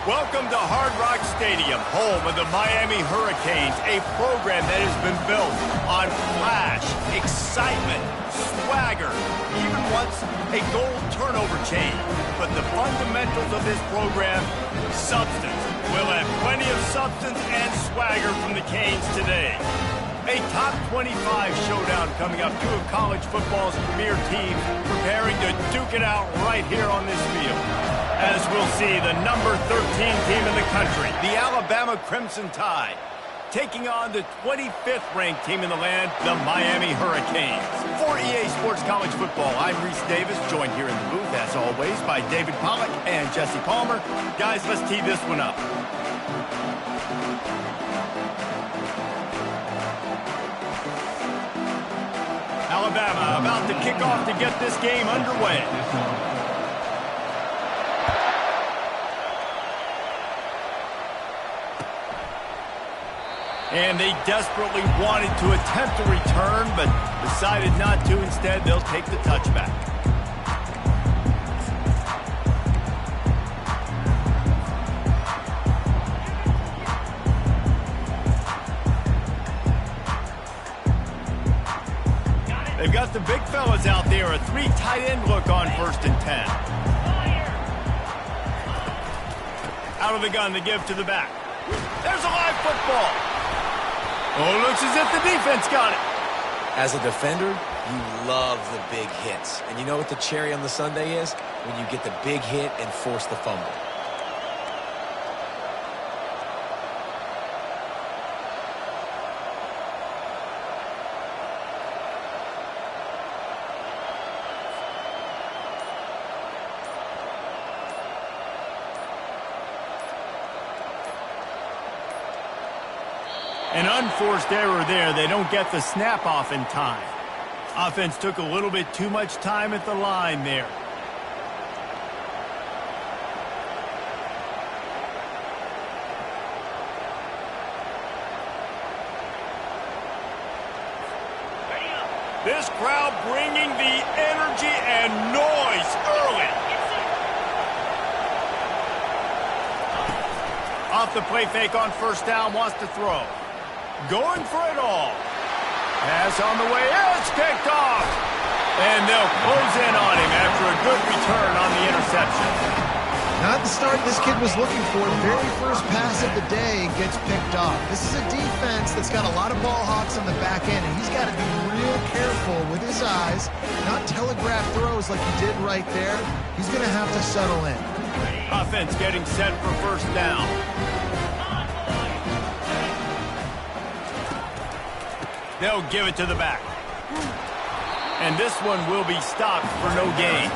Welcome to Hard Rock Stadium, home of the Miami Hurricanes, a program that has been built on flash, excitement, swagger, even once a goal turnover chain. But the fundamentals of this program, substance. We'll have plenty of substance and swagger from the Canes today. A top 25 showdown coming up. Two of college football's premier teams preparing to duke it out right here on this field. As we'll see, the number 13 team in the country, the Alabama Crimson Tide, taking on the 25th ranked team in the land, the Miami Hurricanes. For EA Sports College Football, I'm Reese Davis, joined here in the booth, as always, by David Pollack and Jesse Palmer. Guys, let's tee this one up. Alabama about to kick off to get this game underway. And they desperately wanted to attempt a return, but decided not to. Instead, they'll take the touchback. They've got the big fellas out there. A three tight end look on 1st and 10. Out of the gun to give to the back. There's a live football. Oh, looks as if the defense got it. As a defender, you love the big hits. And you know what the cherry on the sundae is? When you get the big hit and force the fumble. An unforced error there. They don't get the snap off in time. Offense took a little bit too much time at the line there. This crowd bringing the energy and noise early. Off the play fake on 1st down, wants to throw. Going for it all. Pass on the way. It's picked off. And they'll close in on him after a good return on the interception. Not the start this kid was looking for. Very first pass of the day gets picked off. This is a defense that's got a lot of ball hawks on the back end, and he's got to be real careful with his eyes, not telegraph throws like he did right there. He's going to have to settle in. Offense getting set for 1st down. They'll give it to the back. And this one will be stopped for no gain.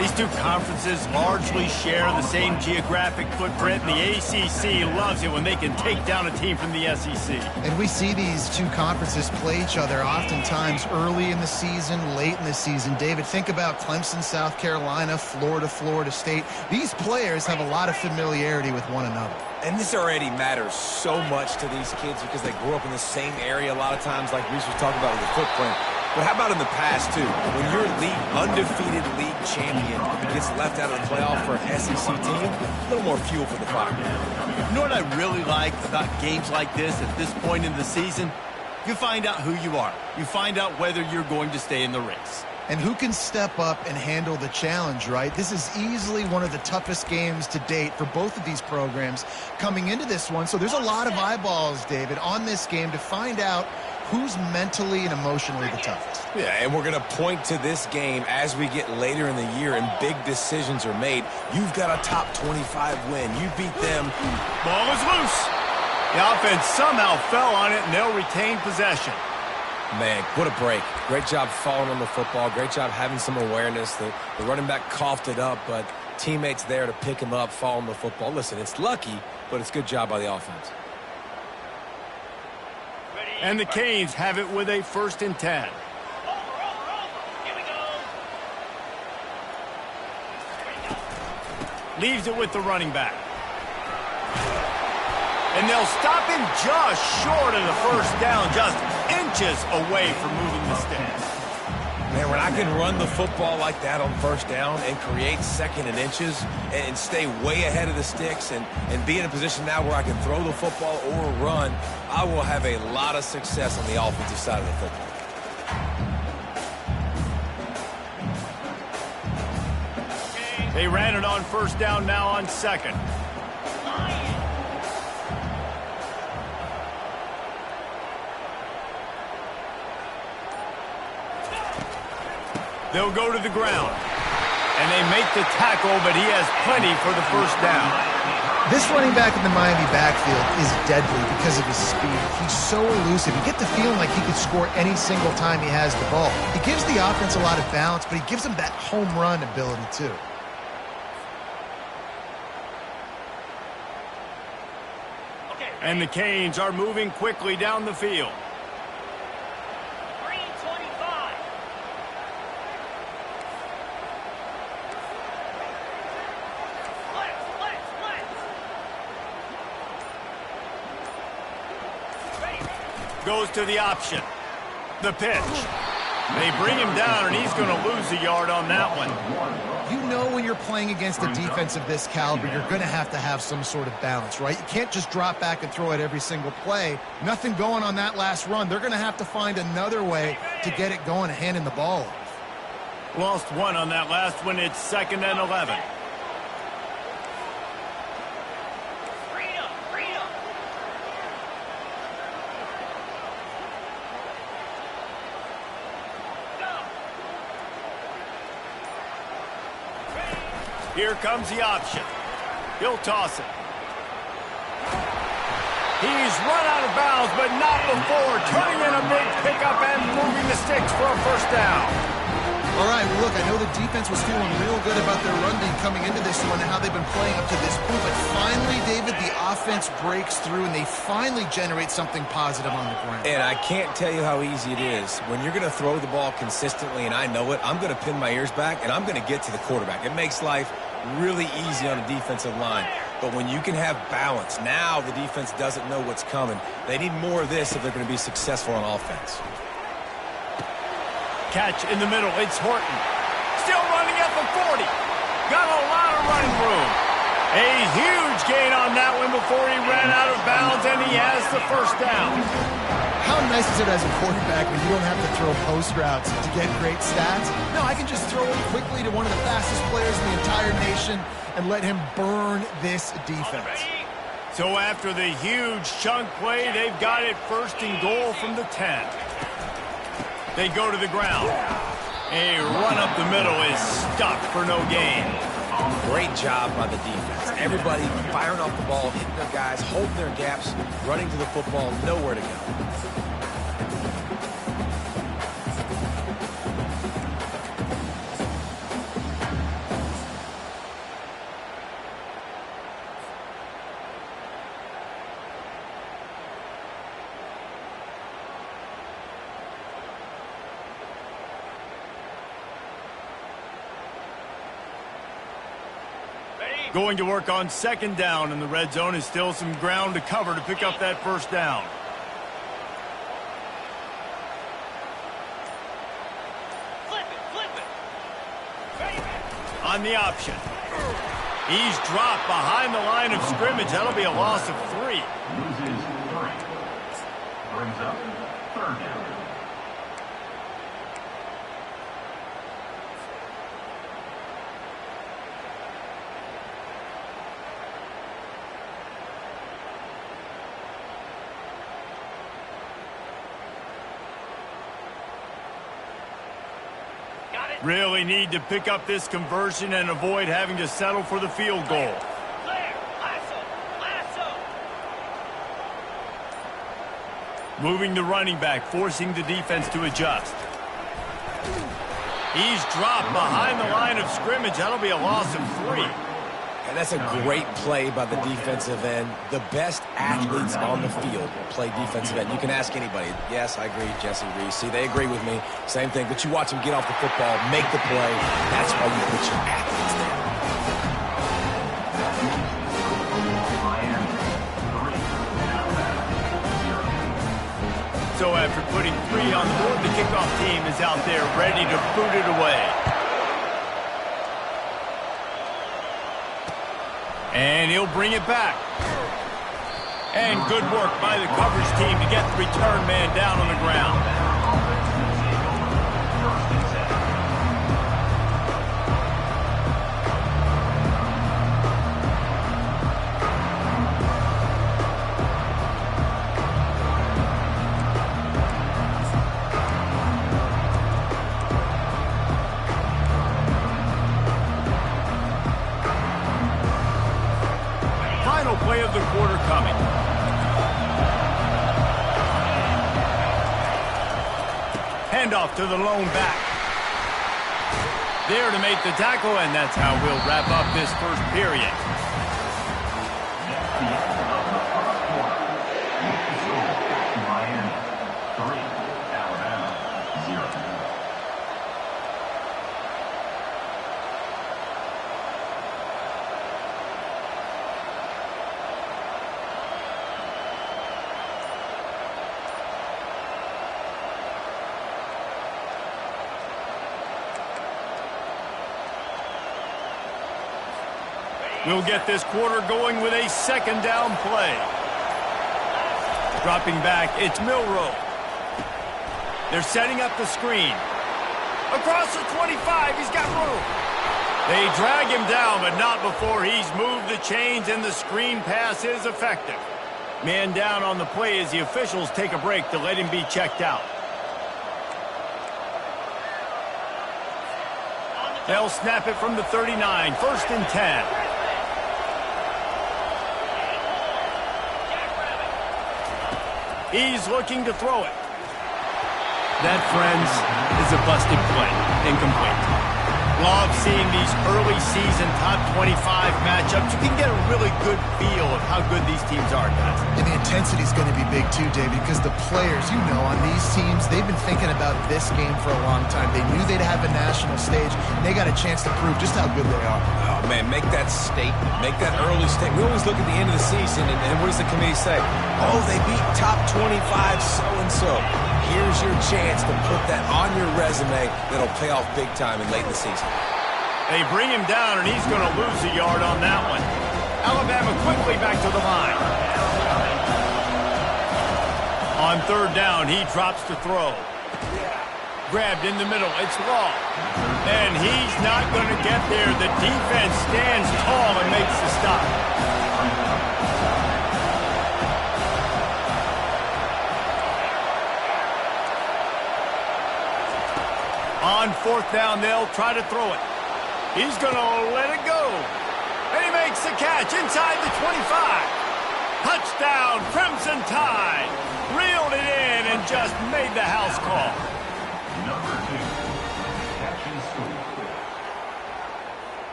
These two conferences largely share the same geographic footprint, and the ACC loves it when they can take down a team from the SEC. And we see these two conferences play each other oftentimes early in the season, late in the season. David, think about Clemson, South Carolina, Florida State. These players have a lot of familiarity with one another. And this already matters so much to these kids because they grew up in the same area a lot of times, like Reese was talking about with the footprint. But how about in the past, too? When your undefeated league champion gets left out of the playoff for an SEC team, a little more fuel for the fire. You know what I really like about games like this at this point in the season? You find out who you are. You find out whether you're going to stay in the race. And who can step up and handle the challenge, right? This is easily one of the toughest games to date for both of these programs coming into this one. So there's a lot of eyeballs, David, on this game to find out who's mentally and emotionally the toughest. Yeah, and we're going to point to this game as we get later in the year and big decisions are made. You've got a top 25 win. You beat them. Ball is loose. The offense somehow fell on it, and they'll retain possession. Man, what a break. Great job falling on the football. Great job having some awareness. The running back coughed it up, but teammates there to pick him up, fall on the football. Listen, it's lucky, but it's good job by the offense. And the Canes have it with a 1st and 10. Here we go. Leaves it with the running back. And they'll stop him just short of the 1st down, just inches away from moving the sticks. Man, when I can run the football like that on first down and create second and inches and stay way ahead of the sticks and be in a position now where I can throw the football or run, I will have a lot of success on the offensive side of the football. They ran it on first down, now on second. They'll go to the ground. And they make the tackle, but he has plenty for the first down. This running back in the Miami backfield is deadly because of his speed. He's so elusive. You get the feeling like he could score any single time he has the ball. He gives the offense a lot of balance, but he gives them that home run ability too. And the Canes are moving quickly down the field. 325. Goes to the option. The pitch. They bring him down, and he's going to lose a yard on that one. You know when you're playing against a defense of this caliber, you're going to have some sort of balance, right? You can't just drop back and throw it every single play. Nothing going on that last run. They're going to have to find another way to get it going, handing the ball off. Lost one on that last one. It's 2nd and 11. Here comes the option. He'll toss it. He's run out of bounds, but not before turning in a big pickup and moving the sticks for a first down. All right, well, look, I know the defense was feeling real good about their run game coming into this one and how they've been playing up to this point. But finally, David, the offense breaks through and they finally generate something positive on the ground. And I can't tell you how easy it is. When you're going to throw the ball consistently and I know it, I'm going to pin my ears back and I'm going to get to the quarterback. It makes life really easy on a defensive line. But when you can have balance, now the defense doesn't know what's coming. They need more of this if they're going to be successful on offense. Catch in the middle. It's Horton. Still running at the 40. Got a lot of running room. A huge gain on that one before he ran out of bounds, and he has the first down. How nice is it as a quarterback when you don't have to throw post routes to get great stats? No, I can just throw it quickly to one of the fastest players in the entire nation and let him burn this defense. So after the huge chunk play, they've got it 1st and goal from the 10. They go to the ground. A run up the middle is stopped for no gain. Great job by the defense. Everybody firing off the ball, hitting their guys, holding their gaps, running to the football, nowhere to go. Going to work on 2nd down, and the red zone is still some ground to cover to pick up that first down. Flip it. On the option. He's dropped behind the line of scrimmage. That'll be a loss of 3. Loses 3. Brings up 3rd down. Really need to pick up this conversion and avoid having to settle for the field goal. Clear. Lasso. Moving the running back, forcing the defense to adjust. He's dropped behind the line of scrimmage. That'll be a loss of 3. And that's a great play by the defensive end. The best athletes on the field play defensive end. You can ask anybody. Yes, I agree, Jesse Reese. See, they agree with me. Same thing. But you watch them get off the football, make the play. That's why you put your athletes there. So after putting 3 on the board, the kickoff team is out there ready to boot it away. And he'll bring it back. And good work by the coverage team to get the return man down on the ground. Final play of the quarter coming. Handoff to the lone back. There to make the tackle, and that's how we'll wrap up this first period. That's the end of the first quarter. Miami 3, Alabama 0. We'll get this quarter going with a second down play. Dropping back, it's Milroe. They're setting up the screen. Across the 25, he's got room. They drag him down, but not before he's moved the chains, and the screen pass is effective. Man down on the play as the officials take a break to let him be checked out. They'll snap it from the 39, 1st and 10. He's looking to throw it. That, friends, is a busted play. Incomplete. Love seeing these early season top 25 matchups. You can get a really good feel of how good these teams are, guys. And the intensity is going to be big too, Dave, because the players, you know, on these teams, they've been thinking about this game for a long time. They knew they'd have a national stage, and they got a chance to prove just how good they are. Oh, man, make that statement. Make that early statement. We always look at the end of the season, and what does the committee say? Oh, they beat top 25 so-and-so. Here's your chance to put that on your resume that'll pay off big time and late in the season. They bring him down, and he's going to lose a yard on that one. Alabama quickly back to the line. On 3rd down, he drops to throw. Grabbed in the middle. It's Law. And he's not going to get there. The defense stands tall and makes the stop. On 4th down, they'll try to throw it. He's going to let it go. And he makes the catch inside the 25. Touchdown, Crimson Tide. Reeled it in and just made the house call. Number 2, catch and score.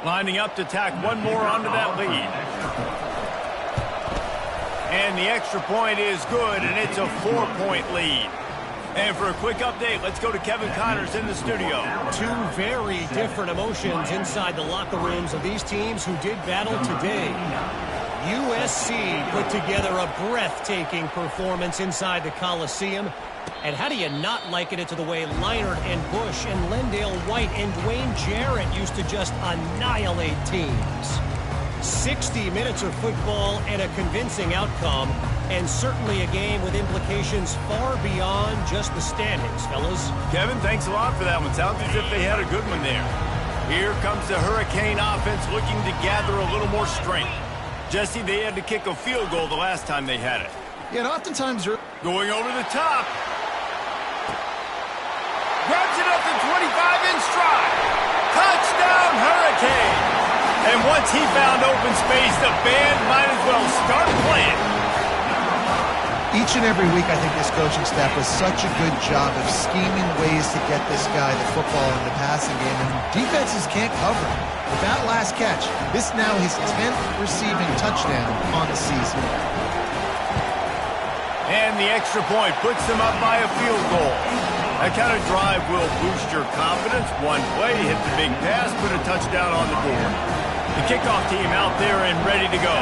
Lining up to tack one more onto that lead. And the extra point is good, and it's a 4-point lead. And for a quick update, let's go to Kevin Connors in the studio. Two very different emotions inside the locker rooms of these teams who did battle today. USC put together a breathtaking performance inside the Coliseum. And how do you not liken it to the way Leinart and Bush and Lendale White and Dwayne Jarrett used to just annihilate teams? 60 minutes of football and a convincing outcome, and certainly a game with implications far beyond just the standings, fellas. Kevin, thanks a lot for that one. Sounds as if they had a good one there. Here comes the Hurricane offense looking to gather a little more strength. Jesse, they had to kick a field goal the last time they had it. Yeah, and oftentimes you're Going over the top. Grabs it up to 25 in stride. Touchdown, Hurricane. And once he found open space, the band might as well start playing. Each and every week, I think this coaching staff does such a good job of scheming ways to get this guy the football in the passing game, and defenses can't cover him. With that last catch, this now his 10th receiving touchdown on the season. And the extra point puts them up by a field goal. That kind of drive will boost your confidence. One play, hit the big pass, put a touchdown on the board. The kickoff team out there and ready to go.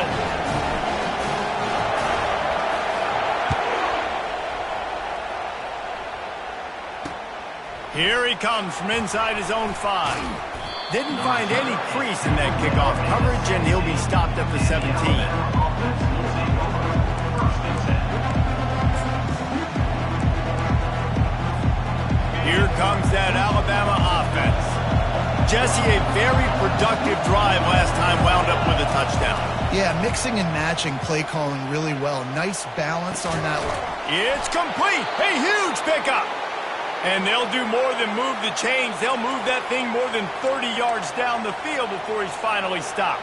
Here he comes from inside his own 5. Didn't find any crease in that kickoff coverage, and he'll be stopped at the 17. Here comes that Alabama offense. Jesse, a very productive drive last time, wound up with a touchdown. Yeah, mixing and matching play calling really well. Nice balance on that one. It's complete. A huge pickup. And they'll do more than move the chains. They'll move that thing more than 30 yards down the field before he's finally stopped.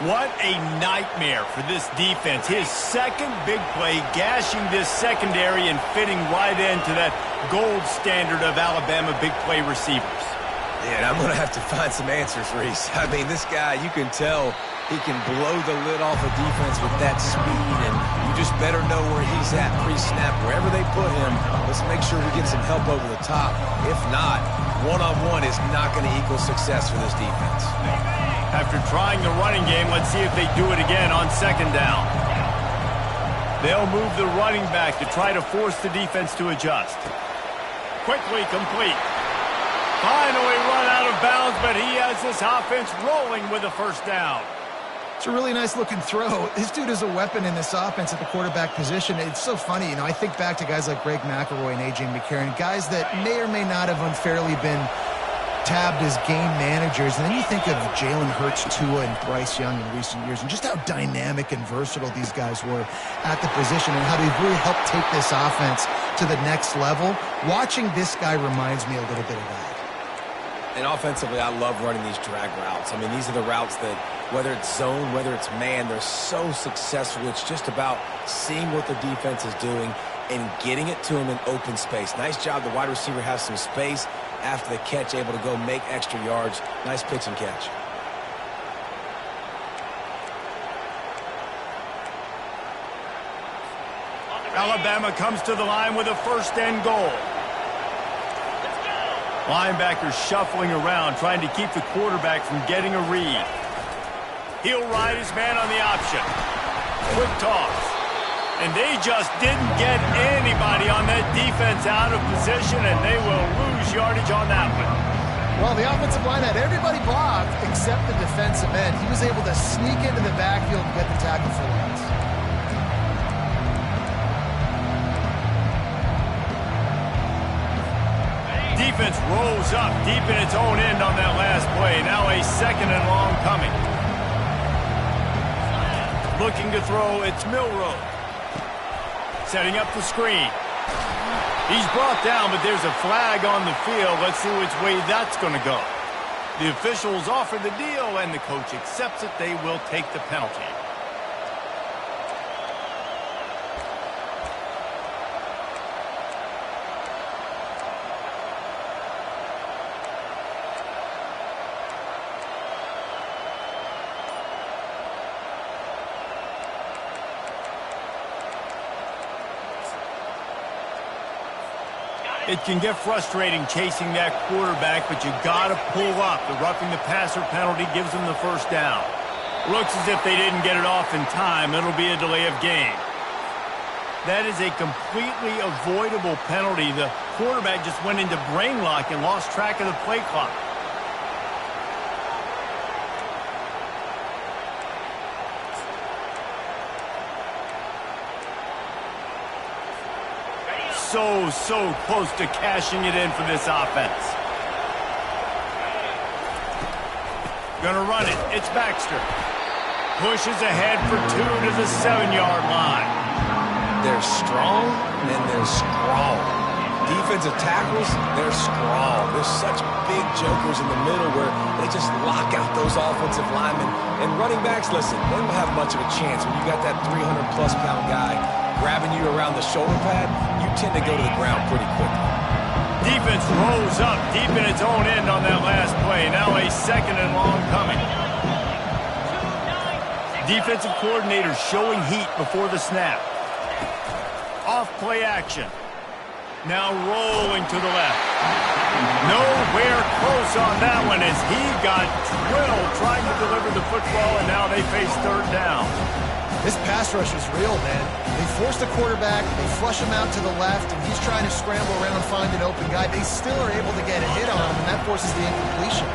What a nightmare for this defense. His second big play, gashing this secondary and fitting right into that gold standard of Alabama big play receivers. Yeah, and I'm going to have to find some answers, Reese. I mean, this guy, you can tell he can blow the lid off a defense with that speed, and you just better know where he's at pre-snap. Wherever they put him, let's make sure we get some help over the top. If not, one-on-one is not going to equal success for this defense. After trying the running game, let's see if they do it again on second down. They'll move the running back to try to force the defense to adjust. Quickly complete. Finally run out of bounds, but he has this offense rolling with a first down. It's a really nice looking throw. This dude is a weapon in this offense at the quarterback position. It's so funny, you know, I think back to guys like Greg McElroy and A.J. McCarron, guys that may or may not have unfairly been tabbed as game managers. And then you think of Jalen Hurts, Tua, and Bryce Young in recent years, and just how dynamic and versatile these guys were at the position and how they've really helped take this offense to the next level. Watching this guy reminds me a little bit of that. And offensively, I love running these drag routes. I mean, these are the routes that, whether it's zone, whether it's man, they're so successful. It's just about seeing what the defense is doing and getting it to him in open space. Nice job. The wide receiver has some space after the catch, able to go make extra yards. Nice pitch and catch. Alabama comes to the line with a first and goal. Linebackers shuffling around, trying to keep the quarterback from getting a read. He'll ride his man on the option. Quick toss. And they just didn't get anybody on that defense out of position, and they will lose yardage on that one. Well, the offensive line had everybody blocked except the defensive end. He was able to sneak into the backfield and get the tackle for loss. Defense rolls up deep in its own end on that last play. Now a second and long coming. Looking to throw, it's Milroe. Setting up the screen. He's brought down, but there's a flag on the field. Let's see which way that's going to go. The officials offer the deal, and the coach accepts it. They will take the penalty. It can get frustrating chasing that quarterback, but you got to pull up. The roughing the passer penalty gives them the first down. Looks as if they didn't get it off in time. It'll be a delay of game. That is a completely avoidable penalty. The quarterback just went into brain lock and lost track of the play clock. So close to cashing it in for this offense. Gonna run it. It's Baxter. Pushes ahead for 2 to the 7-yard line. They're strong, and they're strong. Defensive tackles, they're strong. There's such big jokers in the middle where they just lock out those offensive linemen. And running backs, listen, they don't have much of a chance. When you got that 300-plus pound guy grabbing you around the shoulder pad, you tend to go to the ground pretty quickly. Defense rolls up deep in its own end on that last play. Now a second and long coming. Defensive coordinator showing heat before the snap. Off play action. Now rolling to the left. Nowhere close on that one as he got drilled trying to deliver the football, and now they face third down. This pass rush is real, man. They force the quarterback, they flush him out to the left, and he's trying to scramble around and find an open guy. They still are able to get a hit on him, and that forces the incompletion.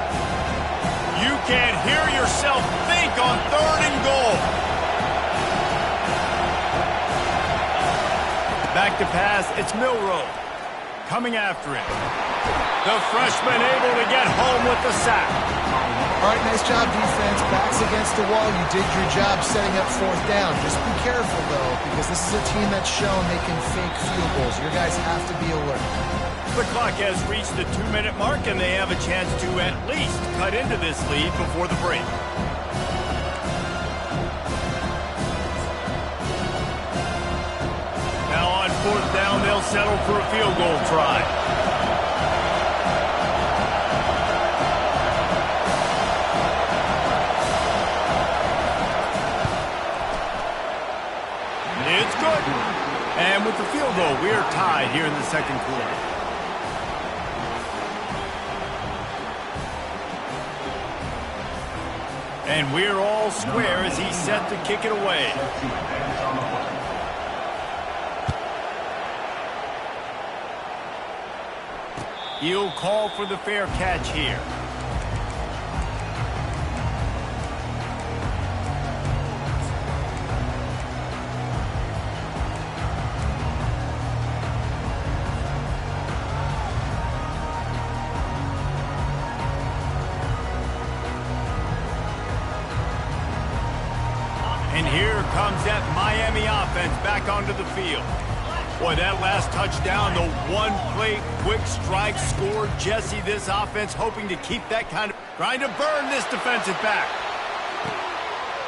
You can't hear yourself think on 3rd and goal. Back to pass, it's Milroe coming after him. The freshman able to get home with the sack. All right, nice job, defense. Backs against the wall. You did your job setting up 4th down. Just be careful, though, because this is a team that's shown they can fake field goals. Your guys have to be alert. The clock has reached the 2-minute mark, and they have a chance to at least cut into this lead before the break. Now on 4th down, they'll settle for a field goal try. It's good. And with the field goal, we are tied here in the 2nd quarter. And we're all square as he's set to kick it away. He'll call for the fair catch here. And here comes that Miami offense back onto the field. Boy, that last touchdown, the one-play quick strike score. Jesse, this offense hoping to keep that kind of... Trying to burn this defensive back.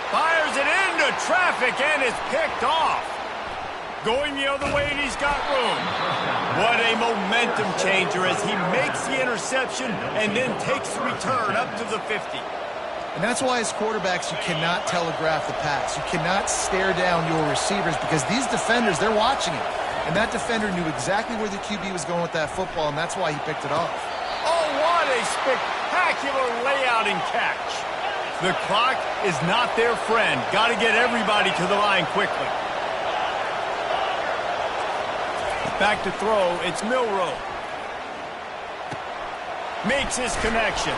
Fires it into traffic, and it's picked off. Going the other way, and he's got room. What a momentum changer as he makes the interception and then takes the return up to the 50. And that's why as quarterbacks, you cannot telegraph the pass. You cannot stare down your receivers because these defenders, they're watching it. And that defender knew exactly where the QB was going with that football, and that's why he picked it off. Oh, what a spectacular layout and catch. The clock is not their friend. Got to get everybody to the line quickly. Back to throw, it's Milroe. Makes his connection.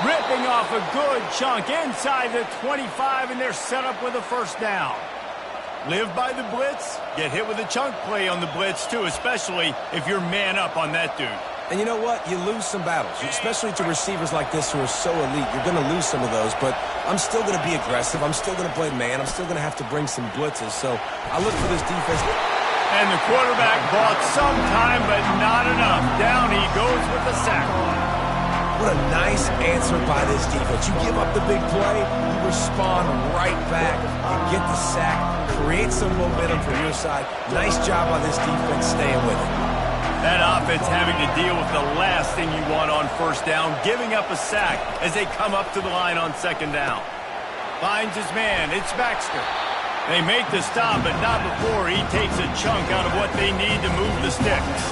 Ripping off a good chunk inside the 25, and they're set up with a 1st down. Live by the blitz, get hit with a chunk play on the blitz, too, especially if you're man up on that dude. And you know what? You lose some battles, especially to receivers like this who are so elite. You're going to lose some of those, but I'm still going to be aggressive. I'm still going to play man. I'm still going to have to bring some blitzes. So I look for this defense. And the quarterback bought some time, but not enough. Down he goes with the sack. What a nice answer by this defense. You give up the big play, you respond right back, you get the sack, create some momentum for your side. Nice job by this defense staying with it. That offense having to deal with the last thing you want on 1st down, giving up a sack as they come up to the line on 2nd down. Finds his man, it's Baxter. They make the stop, but not before he takes a chunk out of what they need to move the sticks.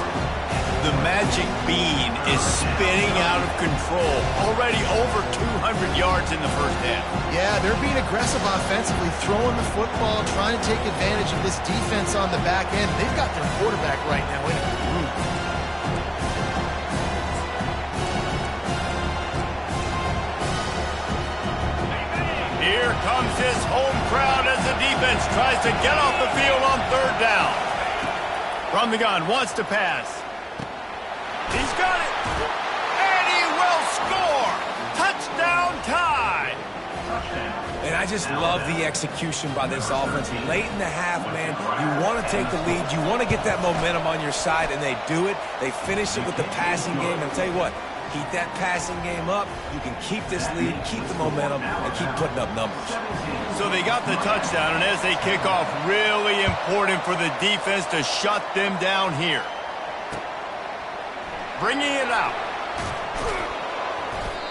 The magic bean is spinning out of control. Already over 200 yards in the 1st half. Yeah, they're being aggressive offensively, throwing the football, trying to take advantage of this defense on the back end. They've got their quarterback right now in a groove. Here comes this home crowd as the defense tries to get off the field on 3rd down. From the gun, wants to pass. He's got it, and he will score. Touchdown tie. And I just love the execution by this offense. Late in the half, man, you want to take the lead. You want to get that momentum on your side, and they do it. They finish it with the passing game. And I'll tell you what, keep that passing game up. You can keep this lead, keep the momentum, and keep putting up numbers. So they got the touchdown, and as they kick off, really important for the defense to shut them down here. Bringing it out.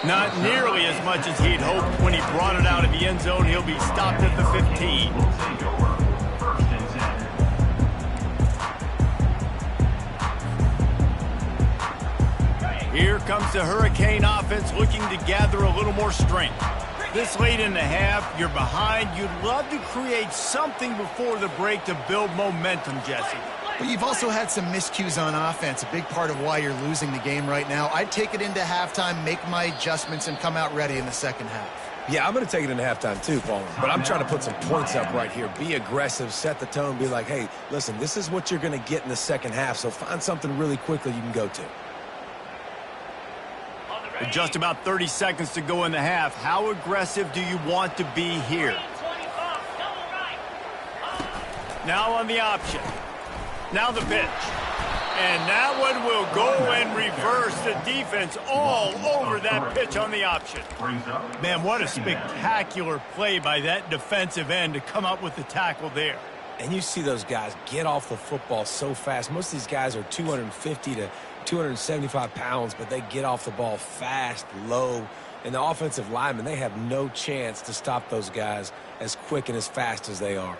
Not nearly as much as he'd hoped when he brought it out of the end zone. He'll be stopped at the 15. Here comes the Hurricane offense looking to gather a little more strength. This late in the half, you're behind. You'd love to create something before the break to build momentum, Jesse. But you've also had some miscues on offense, a big part of why you're losing the game right now. I'd take it into halftime, make my adjustments, and come out ready in the second half. Yeah, I'm going to take it into halftime too, Paul. But I'm trying to put some points up right here. Be aggressive, set the tone, be like, hey, listen, this is what you're going to get in the second half, so find something really quickly you can go to. With just about 30 seconds to go in the half, how aggressive do you want to be here? Now on the option. Now the pitch. And that one will go and reverse the defense all over that pitch on the option. Man, what a spectacular play by that defensive end to come up with the tackle there. And you see those guys get off the football so fast. Most of these guys are 250 to 275 pounds, but they get off the ball fast, low. And the offensive linemen, they have no chance to stop those guys as quick and as fast as they are.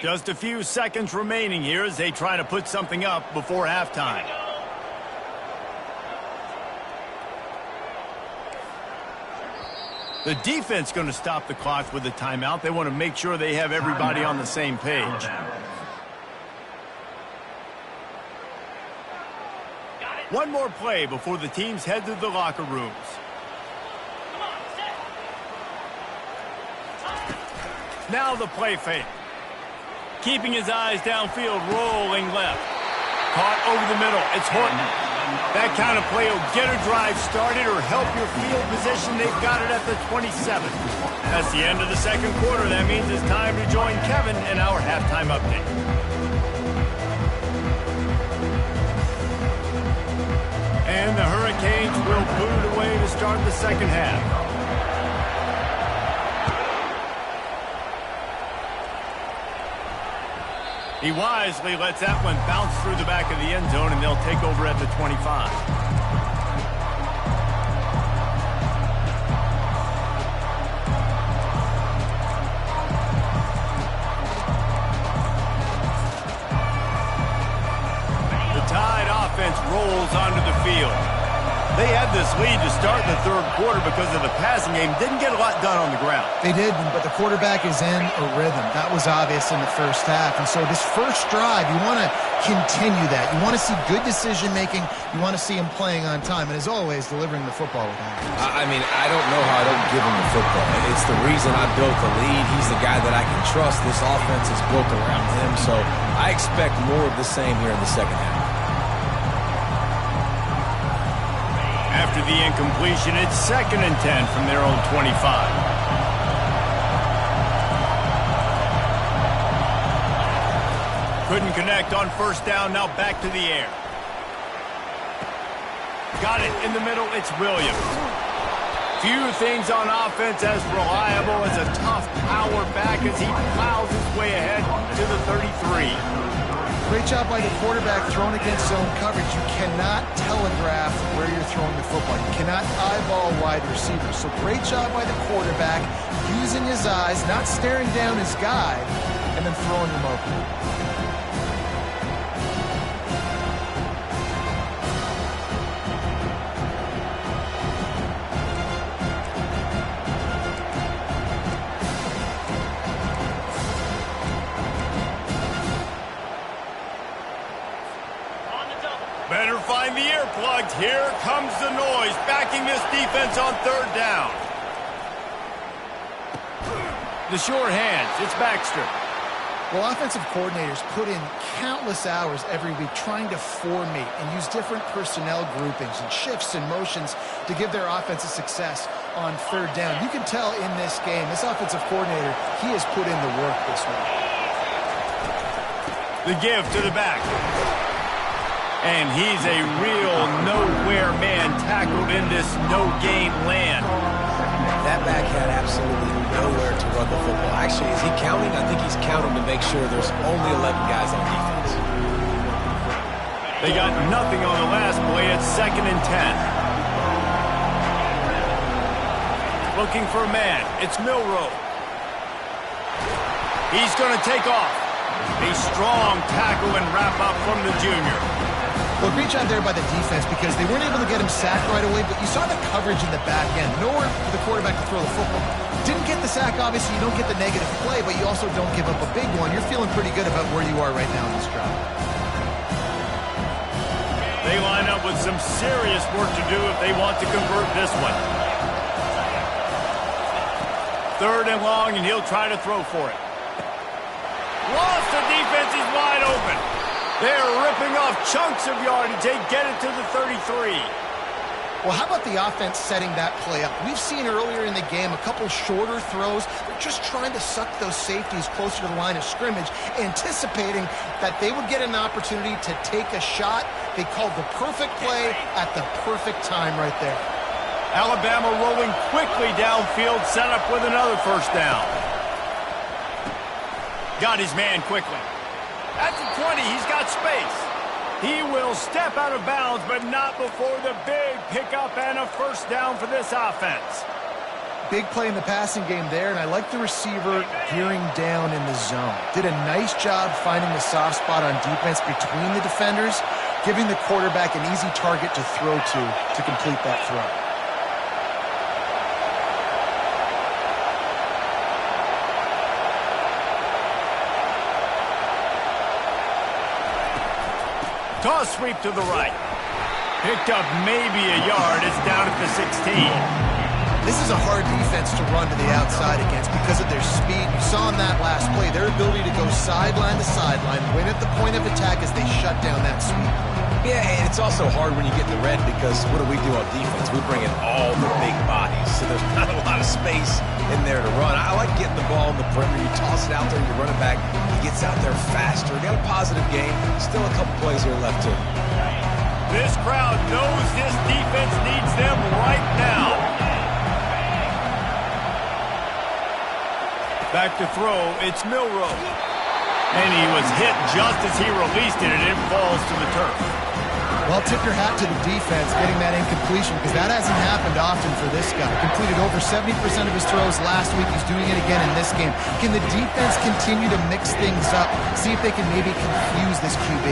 Just a few seconds remaining here as they try to put something up before halftime. The defense going to stop the clock with a timeout. They want to make sure they have everybody on the same page. One more play before the teams head to the locker rooms. Now the play fake. Keeping his eyes downfield, rolling left. Caught over the middle. It's Horton. That kind of play will get a drive started or help your field position. They've got it at the 27. That's the end of the second quarter. That means it's time to join Kevin in our halftime update. And the Hurricanes will boot it away to start the second half. He wisely lets that one bounce through the back of the end zone, and they'll take over at the 25. The Tide offense rolls onto the field. They had this lead to start the third quarter because of the passing game. Didn't get a lot done on the ground. They did, but the quarterback is in a rhythm. That was obvious in the first half. And so this first drive, you want to continue that. You want to see good decision-making. You want to see him playing on time. And as always, delivering the football with accuracy. I mean, I don't know how I don't give him the football. It's the reason I built the lead. He's the guy that I can trust. This offense is built around him. So I expect more of the same here in the second half. After the incompletion, it's 2nd and 10 from their own 25. Couldn't connect on first down, now back to the air. Got it in the middle, it's Williams. Few things on offense as reliable as a tough power back as he plows his way ahead to the 33. Great job by the quarterback throwing against zone coverage. You cannot telegraph where you're throwing the football. You cannot eyeball wide receivers. So great job by the quarterback using his eyes, not staring down his guy, and then throwing him open. Better find the earplugs. Here comes the noise, backing this defense on third down. The short hands, it's Baxter. Well, offensive coordinators put in countless hours every week trying to formate and use different personnel groupings and shifts and motions to give their offense a success on third down. You can tell in this game, this offensive coordinator, he has put in the work this week. The give to the back. And he's a real nowhere man tackled in this no-gain land. That back had absolutely nowhere to run the football. Actually, is he counting? I think he's counting to make sure there's only 11 guys on defense. They got nothing on the last play. It's 2nd and 10. Looking for a man. It's Milroe. He's going to take off. A strong tackle and wrap-up from the junior. Well, great job there by the defense because they weren't able to get him sacked right away, but you saw the coverage in the back end. Nowhere for the quarterback to throw the football. Didn't get the sack, obviously. You don't get the negative play, but you also don't give up a big one. You're feeling pretty good about where you are right now in this drive. They line up with some serious work to do if they want to convert this one. 3rd and long, and he'll try to throw for it. Lost, the defense is wide open. They're ripping off chunks of yardage. They get it to the 33. Well, how about the offense setting that play up? We've seen earlier in the game a couple shorter throws. They're just trying to suck those safeties closer to the line of scrimmage, anticipating that they would get an opportunity to take a shot. They called the perfect play at the perfect time right there. Alabama rolling quickly downfield, set up with another 1st down. Got his man quickly. At the 20, he's got space. He will step out of bounds, but not before the big pickup and a 1st down for this offense. Big play in the passing game there, and I like the receiver gearing down in the zone. Did a nice job finding the soft spot on defense between the defenders, giving the quarterback an easy target to throw to complete that throw. Toss sweep to the right. Picked up maybe a yard. It's down at the 16. This is a hard defense to run to the outside against because of their speed. You saw in that last play, their ability to go sideline to sideline, win at the point of attack as they shut down that sweep. Yeah, and it's also hard when you get the red because what do on defense? We bring in all the big bodies, so there's not a lot of space in there to run. I like getting the ball in the perimeter. You toss it out there, you run it back. He gets out there faster. Got a positive game. Still a couple plays here left, too. This crowd knows this defense needs them right now. Back to throw, it's Milroe. And he was hit just as he released it, and it falls to the turf. Well, tip your hat to the defense getting that incompletion because that hasn't happened often for this guy. Completed over 70% of his throws last week. He's doing it again in this game. Can the defense continue to mix things up? See if they can maybe confuse this QB.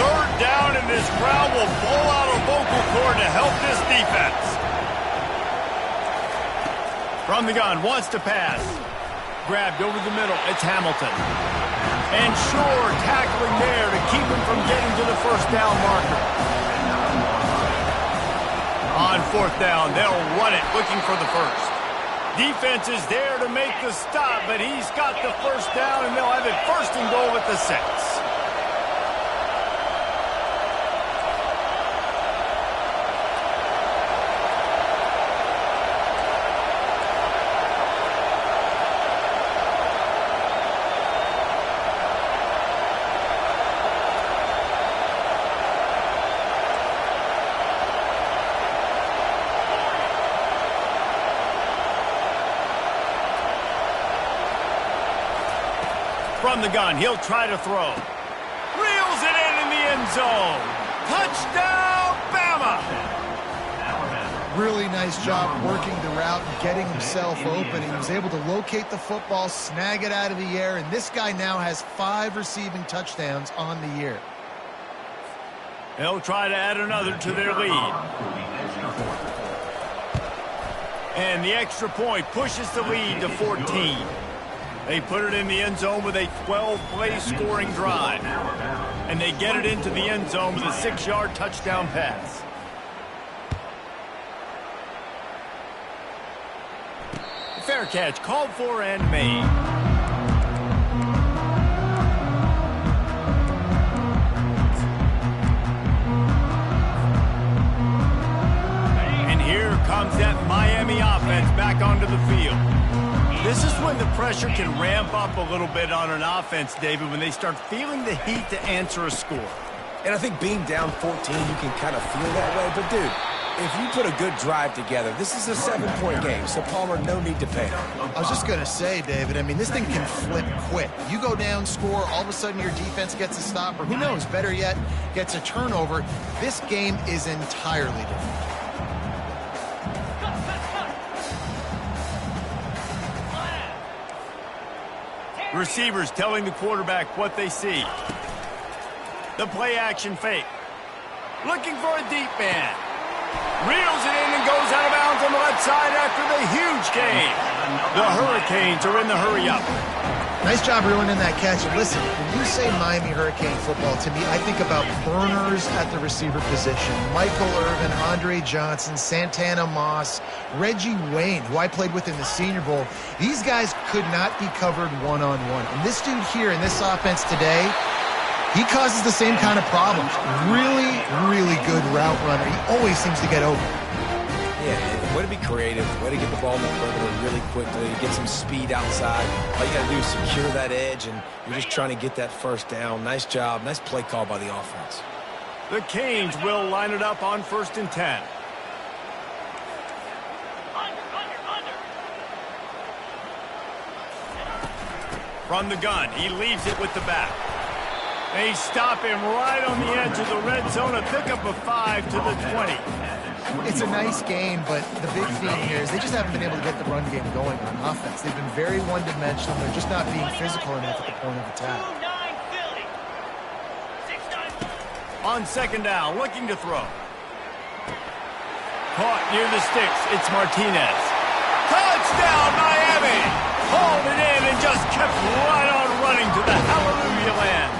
3rd down, and this crowd will pull out a vocal cord to help this defense. From the gun, wants to pass. Grabbed over the middle, it's Hamilton. And Shore tackling there to keep him from getting to the 1st down marker. On 4th down, they'll run it, looking for the 1st. Defense is there to make the stop, but he's got the 1st down, and they'll have it 1st and goal at the 6. From the gun, he'll try to throw. Reels it in the end zone. Touchdown, Bama! Really nice job working the route and getting himself open. He was able to locate the football, snag it out of the air, and this guy now has 5 receiving touchdowns on the year. They'll try to add another to their lead. And the extra point pushes the lead to 14. They put it in the end zone with a 12-play scoring drive. And they get it into the end zone with a 6-yard touchdown pass. Fair catch, called for and made. And here comes that Miami offense back onto the field. This is when the pressure can ramp up a little bit on an offense, David, when they start feeling the heat to answer a score. And I think being down 14, you can kind of feel that way. But, dude, if you put a good drive together, this is a 7-point game, so Palmer, no need to panic. I was just going to say, David, I mean, this thing can flip quick. You go down, score, all of a sudden your defense gets a stop, or who knows, better yet, gets a turnover. This game is entirely different. Receivers telling the quarterback what they see. The play action fake. Looking for a deep man. Reels it in and goes out of bounds on the left side after the huge gain. The Hurricanes are in the hurry-up. Nice job reeling in that catch. And listen, when you say Miami Hurricane football, to me, I think about burners at the receiver position. Michael Irvin, Andre Johnson, Santana Moss, Reggie Wayne, who I played with in the Senior Bowl. These guys could not be covered one-on-one. And this dude here in this offense today, he causes the same kind of problems. Really, really good route runner. He always seems to get open. Yeah, way to be creative, way to get the ball in the perimeter really quickly, get some speed outside. All you got to do is secure that edge, and you're just trying to get that first down. Nice job, nice play call by the offense. The Canes will line it up on 1st and 10. From the gun, he leaves it with the back. They stop him right on the edge of the red zone, a pickup of 5 to the 20. It's a nice game, but the big theme here is they just haven't been able to get the run game going on offense. They've been very one-dimensional. They're just not being physical enough at the point of attack. On 2nd down, looking to throw. Caught near the sticks. It's Martinez. Touchdown, Miami! Hauled it in and just kept right on running to the hallelujah land.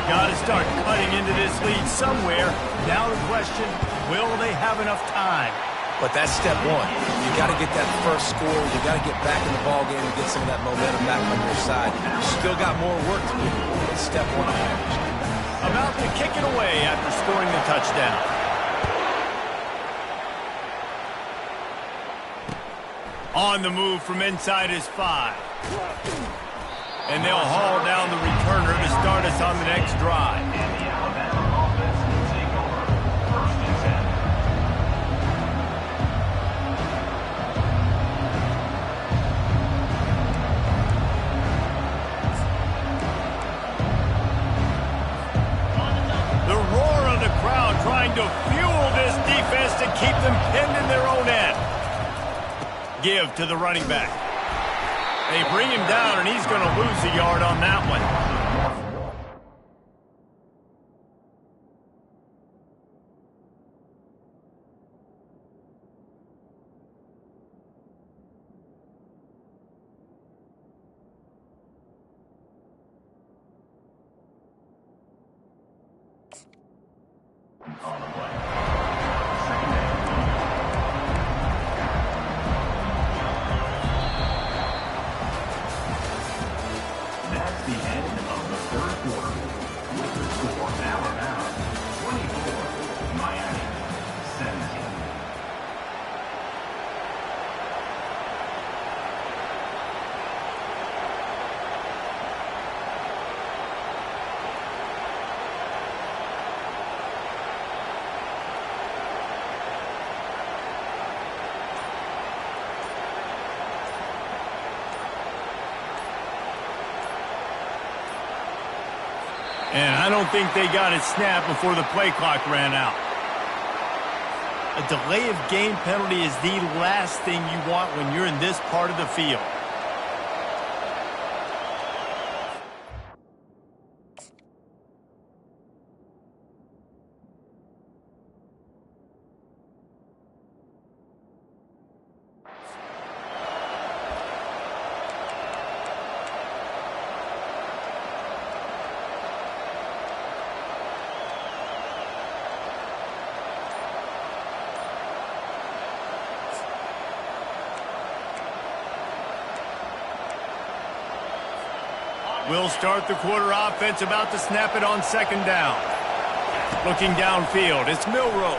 Got to start cutting into this lead somewhere. Now the question, will they have enough time? But that's step one. You got to get that first score. You got to get back in the ball game and get some of that momentum back on your side. You still got more work to do. But step one accomplished. About to kick it away after scoring the touchdown. On the move from inside his 5. And they'll haul down the returner to start us on the next drive. And the Alabama offense will take over 1st and 10. The roar of the crowd trying to fuel this defense to keep them pinned in their own end. Give to the running back. They bring him down, and he's going to lose a yard on that one. On the play. That's the end of the 3rd quarter. With the score, Alabama 24, Miami 17. And I don't think they got it snapped before the play clock ran out. A delay of game penalty is the last thing you want when you're in this part of the field. We'll start the quarter offense, about to snap it on 2nd down. Looking downfield, it's Milroe.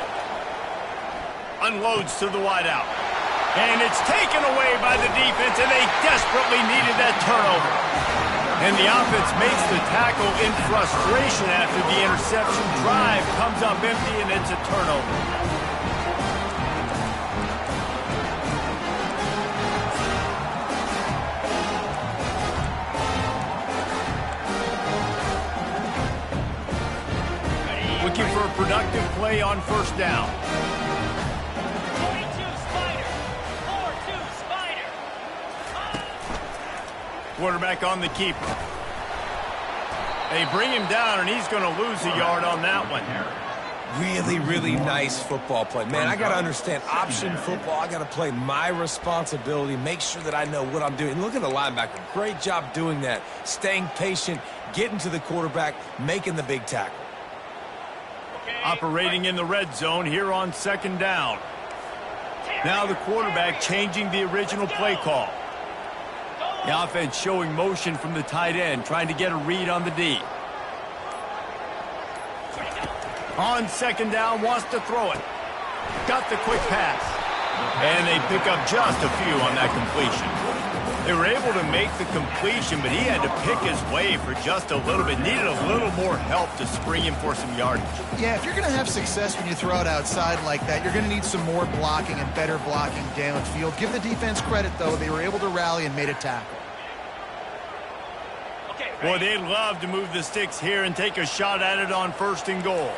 Unloads to the wideout. And it's taken away by the defense, and they desperately needed that turnover. And the offense makes the tackle in frustration after the interception. Drive comes up empty, and it's a turnover. Looking for a productive play on 1st down. 42 Spider. 4-2 Spider. Quarterback on the keeper. They bring him down, and he's going to lose a yard on that one. Really, really nice football play. Man, I got to understand option football. I got to play my responsibility, make sure that I know what I'm doing. Look at the linebacker. Great job doing that. Staying patient, getting to the quarterback, making the big tackle. Operating in the red zone here on second down. Now the quarterback changing the original play call. The offense showing motion from the tight end, trying to get a read on the D. On second down, wants to throw it. Got the quick pass. And they pick up just a few on that completion. They were able to make the completion, but he had to pick his way for just a little bit. Needed a little more help to spring him for some yardage. Yeah, if you're going to have success when you throw it outside like that, you're going to need some more blocking and better blocking downfield. Give the defense credit, though. They were able to rally and made a tackle. Boy, they'd love to move the sticks here and take a shot at it on 1st and goal.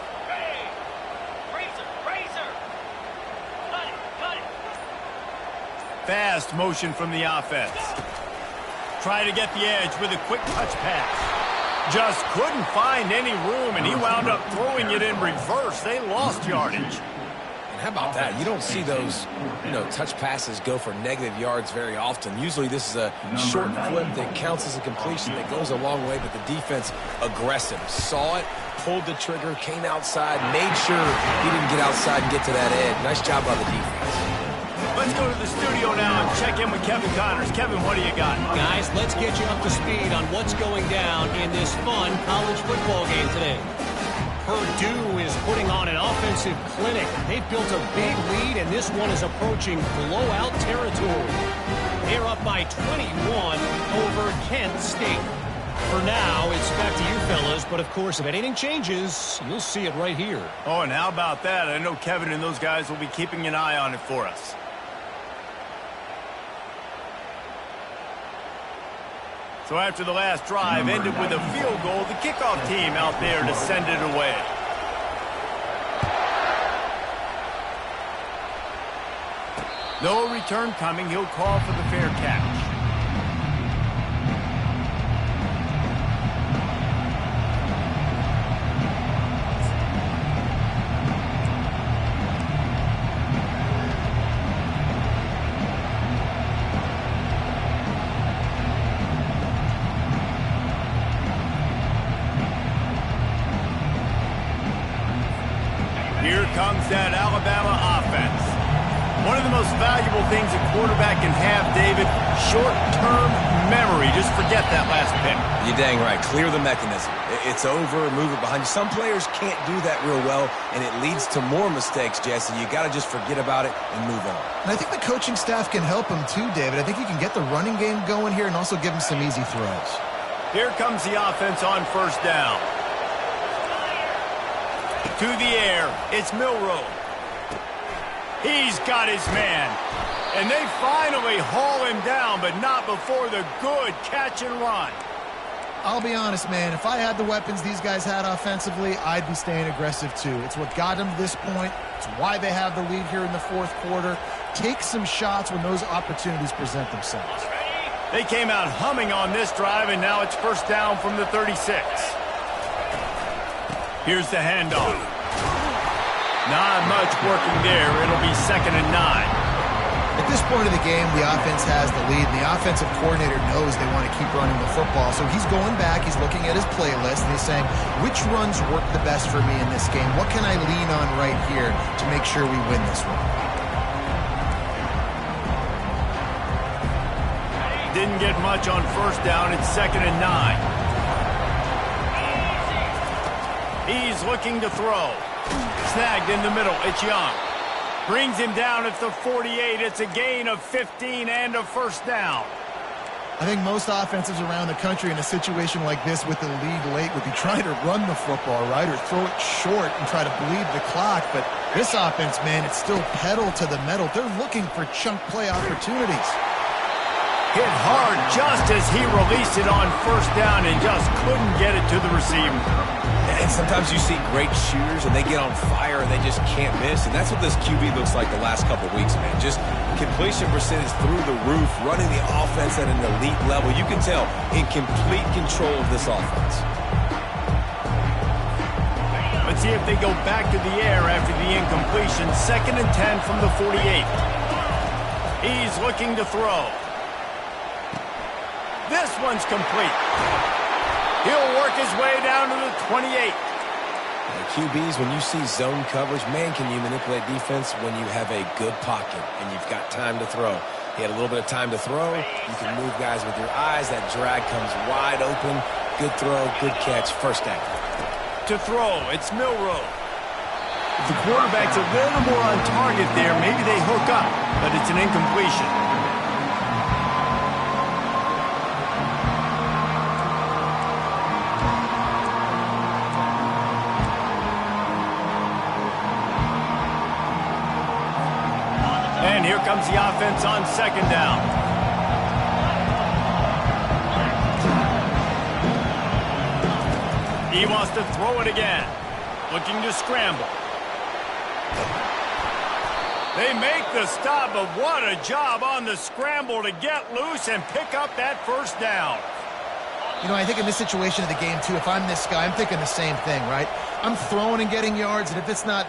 Fast motion from the offense. Try to get the edge with a quick touch pass. Just couldn't find any room, and he wound up throwing it in reverse. They lost yardage. And how about that? You don't see those, touch passes go for negative yards very often. Usually this is a short flip that counts as a completion that goes a long way, but the defense aggressive. Saw it, pulled the trigger, came outside, made sure he didn't get outside and get to that edge. Nice job by the defense. Let's go to the studio now and check in with Kevin Connors. Kevin, what do you got? Guys, let's get you up to speed on what's going down in this fun college football game today. Purdue is putting on an offensive clinic. They've built a big lead, and this one is approaching blowout territory. They're up by 21 over Kent State. For now, it's back to you fellas, but of course, if anything changes, you'll see it right here. Oh, and how about that? I know Kevin and those guys will be keeping an eye on it for us. So after the last drive ended with a field goal, the kickoff team out there to send it away. No return coming. He'll call for the fair catch. Here comes that Alabama offense. One of the most valuable things a quarterback can have, David, short-term memory. Just forget that last pick. You're dang right. Clear the mechanism. It's over, move it behind you. Some players can't do that real well, and it leads to more mistakes, Jesse. You got to just forget about it and move on. And I think the coaching staff can help him too, David. I think he can get the running game going here and also give him some easy throws. Here comes the offense on 1st down. To the air, it's Milroe. He's got his man. And they finally haul him down, but not before the good catch and run. I'll be honest, man. If I had the weapons these guys had offensively, I'd be staying aggressive too. It's what got them to this point. It's why they have the lead here in the 4th quarter. Take some shots when those opportunities present themselves. They came out humming on this drive, and now it's 1st down from the 36. Here's the handoff. Not much working there. It'll be 2nd and 9. At this point of the game, the offense has the lead, and the offensive coordinator knows they want to keep running the football. So he's going back, he's looking at his playlist, and he's saying, which runs work the best for me in this game? What can I lean on right here to make sure we win this one? Didn't get much on 1st down. It's 2nd and 9. He's looking to throw. Snagged in the middle. It's Young. Brings him down at the 48. It's a gain of 15 and a 1st down. I think most offenses around the country in a situation like this with the lead late would be trying to run the football, right, or throw it short and try to bleed the clock. But this offense, man, it's still pedal to the metal. They're looking for chunk play opportunities. Hit hard just as he released it on 1st down and just couldn't get it to the receiver. And Sometimes you see great shooters and they get on fire and they just can't miss, and that's what this QB looks like the last couple weeks, man. Just completion percentage through the roof, running the offense at an elite level. You can tell in complete control of this offense. Let's see if they go back to the air after the incompletion. 2nd and 10 from the 48. He's looking to throw. This one's complete. He'll work his way down to the 28. QBs, when you see zone coverage, man, can you manipulate defense when you have a good pocket and you've got time to throw. He had a little bit of time to throw. You can move guys with your eyes. That drag comes wide open. Good throw, good catch, first down. To throw, it's Milroe. If the quarterback's a little more on target there, maybe they hook up, but it's an incompletion. And here comes the offense on 2nd down. He wants to throw it again. Looking to scramble. They make the stop, but what a job on the scramble to get loose and pick up that first down. You know, I think in this situation of the game, too, if I'm this guy, I'm thinking the same thing, right? I'm throwing and getting yards, and if it's not...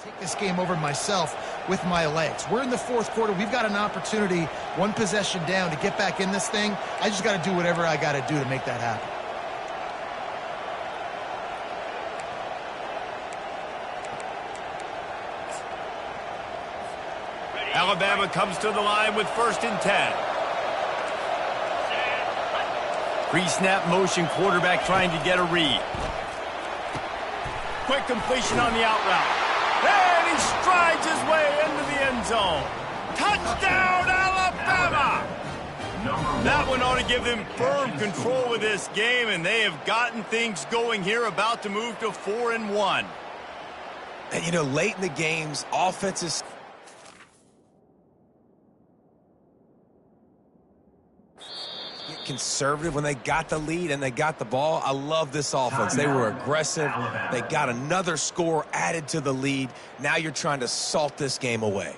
take this game over myself with my legs. We're in the 4th quarter. We've got an opportunity, one possession down, to get back in this thing. I just got to do whatever I got to do to make that happen. Alabama comes to the line with 1st and 10. Pre-snap motion, quarterback trying to get a read. Quick completion on the out route. And he strides his way into the end zone. Touchdown, Alabama! That one ought to give them firm control of this game, and they have gotten things going here, about to move to 4-1. And, you know, late in the games, offenses get conservative when they got the lead and they got the ball. I love this offense. They were aggressive. They got another score added to the lead. Now you're trying to salt this game away.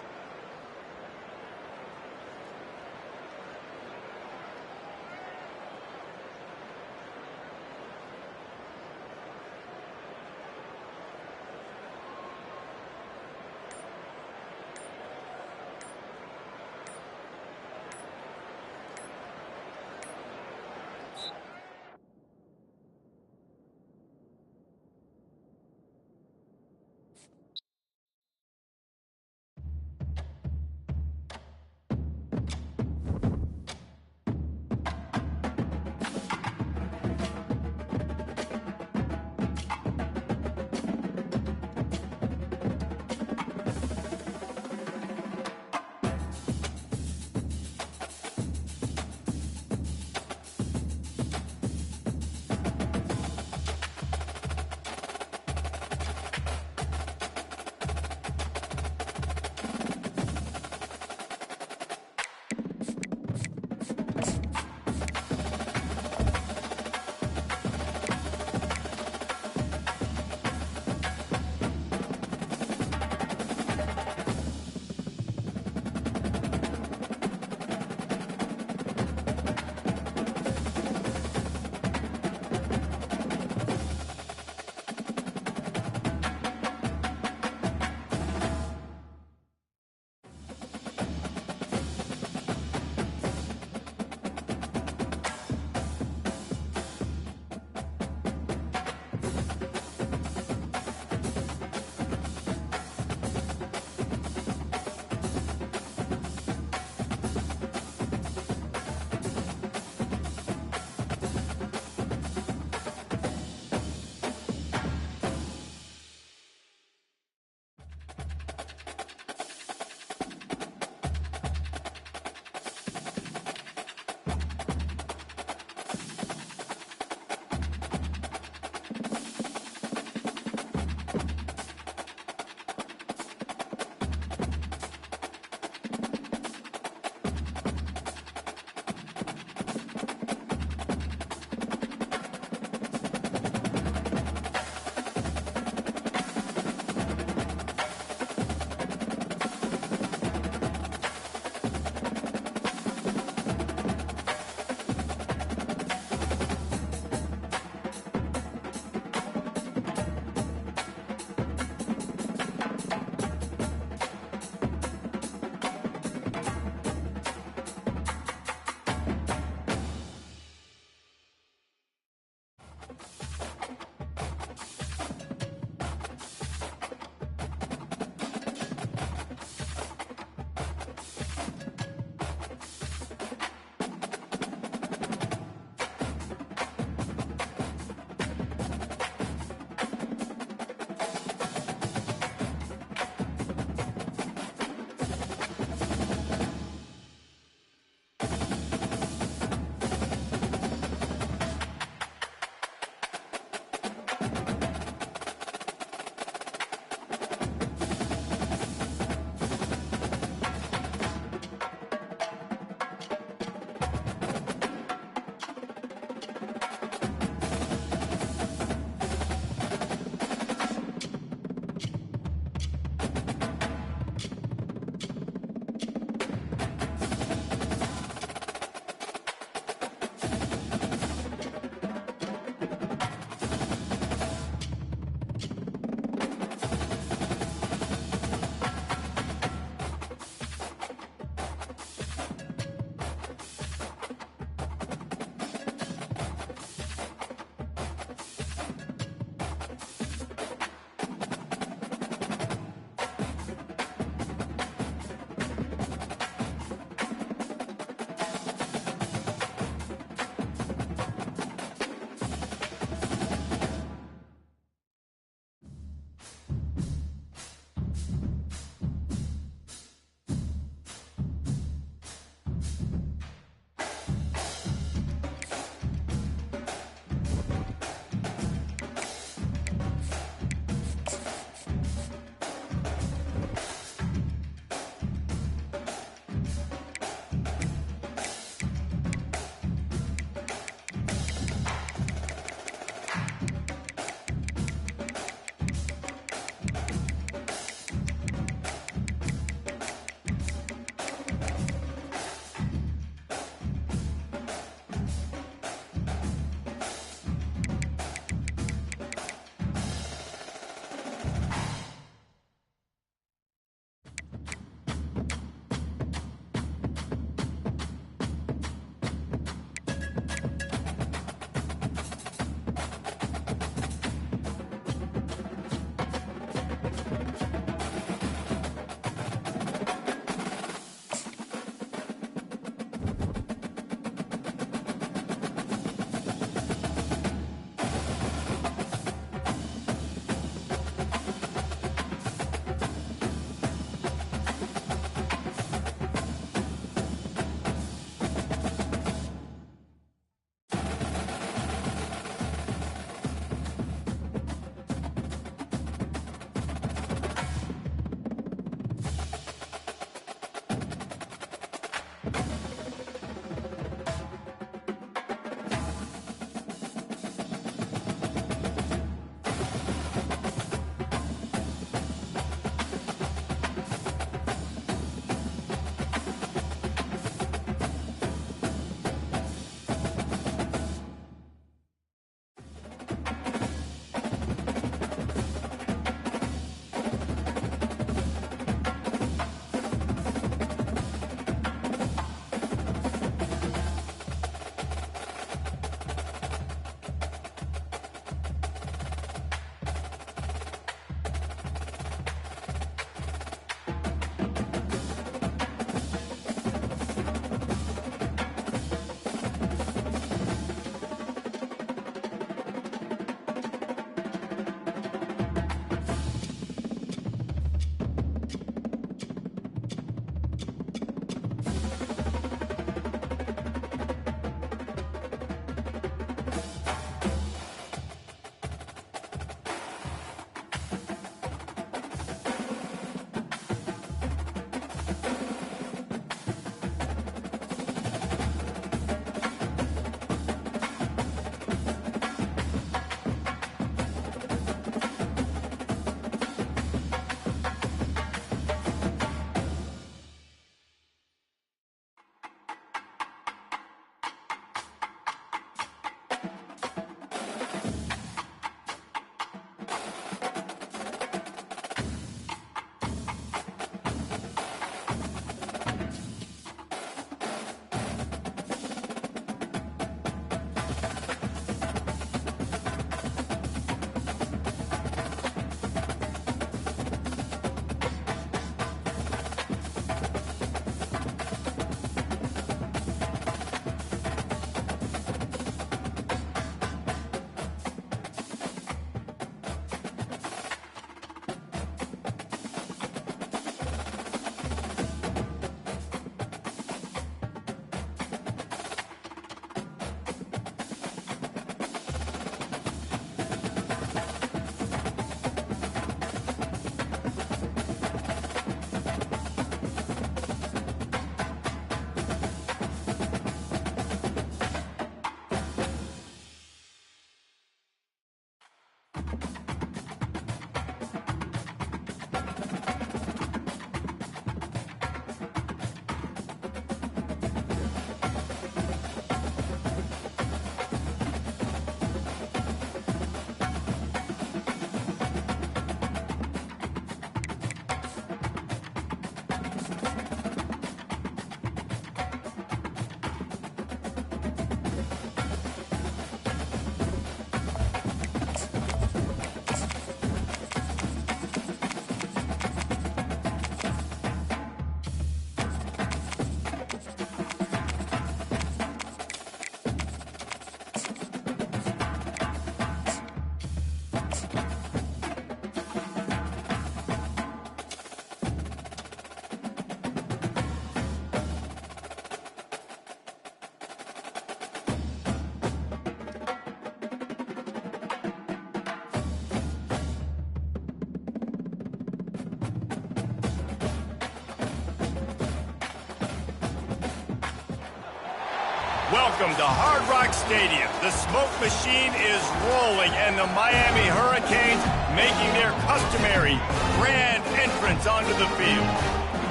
Welcome to Hard Rock Stadium. The smoke machine is rolling, and the Miami Hurricanes making their customary grand entrance onto the field.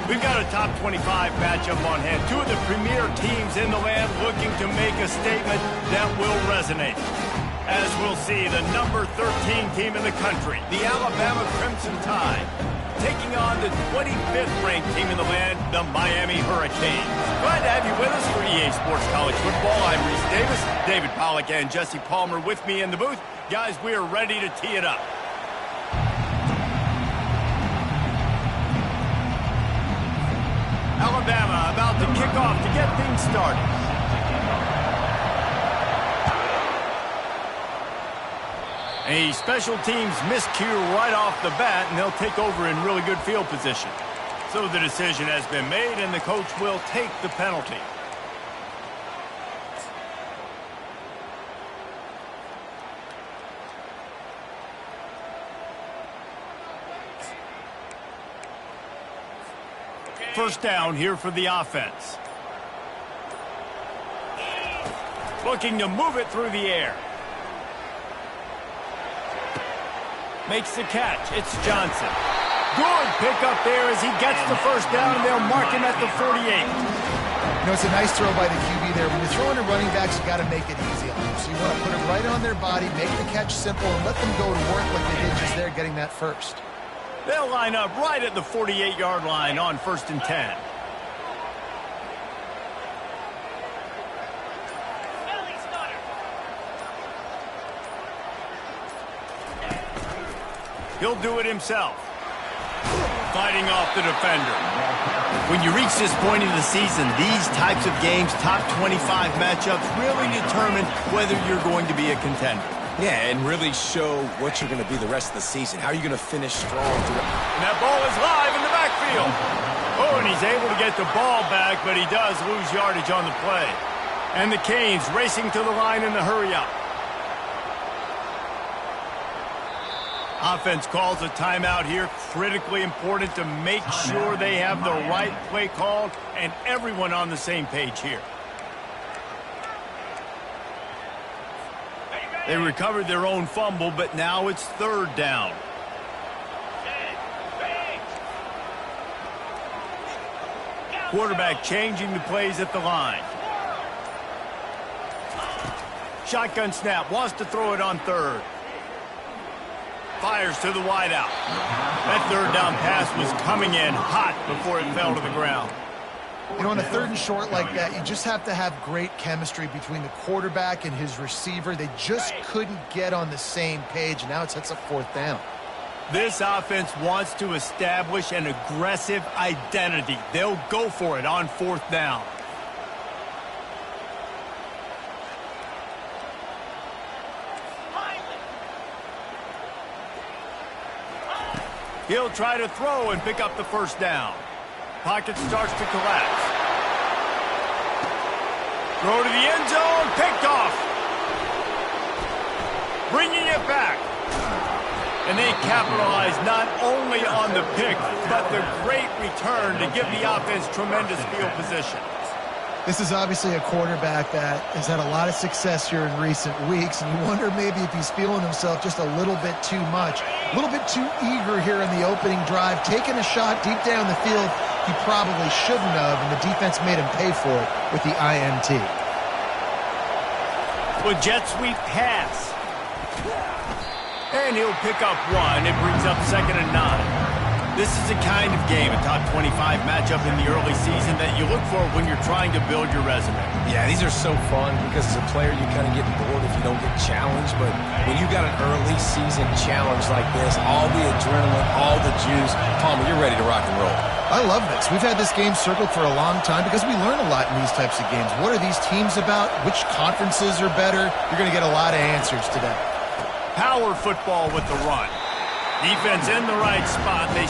We've got a top 25 matchup on hand. Two of the premier teams in the land looking to make a statement that will resonate. As we'll see, the number 13 team in the country, the Alabama Crimson Tide, taking on the 25th ranked team in the land, the Miami Hurricanes. Glad to have you with us for EA Sports College Football. I'm Reese Davis, David Pollack, and Jesse Palmer with me in the booth. Guys, we are ready to tee it up. Alabama about to kick off to get things started. A special teams miscue right off the bat, and they'll take over in really good field position. So the decision has been made, and the coach will take the penalty. First down here for the offense. Looking to move it through the air. Makes the catch. It's Johnson. Good pickup there as he gets the first down, and they'll mark him at the 48. You know, it's a nice throw by the QB there. When you're throwing to running backs, you got to make it easy on them. So you want to put it right on their body, make the catch simple, and let them go to work like they did just there, getting that first. They'll line up right at the 48-yard line on 1st and 10. He'll do it himself. Fighting off the defender. When you reach this point in the season, these types of games, top 25 matchups, really determine whether you're going to be a contender. Yeah, and really show what you're going to be the rest of the season. How are you going to finish strong? And that ball is live in the backfield. Oh, and he's able to get the ball back, but he does lose yardage on the play. And the Canes racing to the line in the hurry-up. Offense calls a timeout here. Critically important to make sure they have the right play called and everyone on the same page here. They recovered their own fumble, but now it's 3rd down. Quarterback changing the plays at the line. Shotgun snap, wants to throw it on 3rd. Fires to the wideout. That 3rd down pass was coming in hot before it fell to the ground. You know, on a 3rd and short like that, you just have to have great chemistry between the quarterback and his receiver. They just couldn't get on the same page. Now it sets up 4th down. This offense wants to establish an aggressive identity. They'll go for it on 4th down. He'll try to throw and pick up the 1st down. Pocket starts to collapse. Throw to the end zone, picked off. Bringing it back. And they capitalize not only on the pick, but the great return to give the offense tremendous field position. This is obviously a quarterback that has had a lot of success here in recent weeks, and you wonder maybe if he's feeling himself just a little bit too much, a little bit too eager here in the opening drive, taking a shot deep down the field he probably shouldn't have, and the defense made him pay for it with the INT. With jet sweep pass. And he'll pick up 1. It brings up 2nd and 9. This is the kind of game, a top 25 matchup in the early season, that you look for when you're trying to build your resume. Yeah, these are so fun because as a player, you kind of get bored if you don't get challenged. But when you got an early season challenge like this, all the adrenaline, all the juice, Palmer, you're ready to rock and roll. I love this. We've had this game circled for a long time because we learn a lot in these types of games. What are these teams about? Which conferences are better? You're going to get a lot of answers today. Power football with the run. Defense in the right spot. They